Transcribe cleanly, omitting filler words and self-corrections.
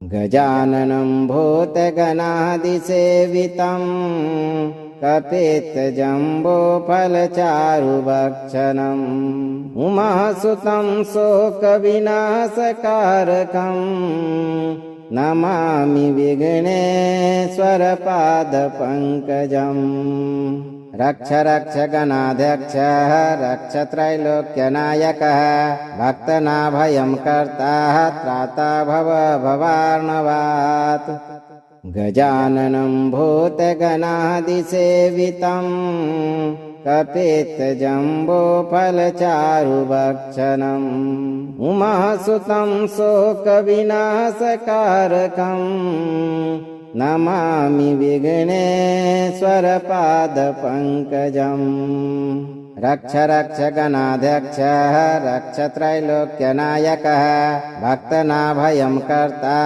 गजाननं भूतगणादिसेवितं कपित्थजम्बोफलचारुभक्षणम् उमासुतं शोकविनाशकारकं नमामि विघ्नेश्वरपादपङ्कजम्। रक्ष रक्ष गणाध्यक्षः रक्ष त्रैलोक्यनायकः भक्तनाभयं कर्ता त्राता भव भवार्णवात्। गजाननं भूतगणादिसेवितं कपित्थजम्बोफलचारुभक्षणम् उमासुतं शोकविनाशकारकं नमामि विघ्नेश्वरपादपङ्कजम्। रक्ष रक्ष गणाध्यक्षः रक्ष त्रैलोक्यनायकः भक्तनाभयं कर्ता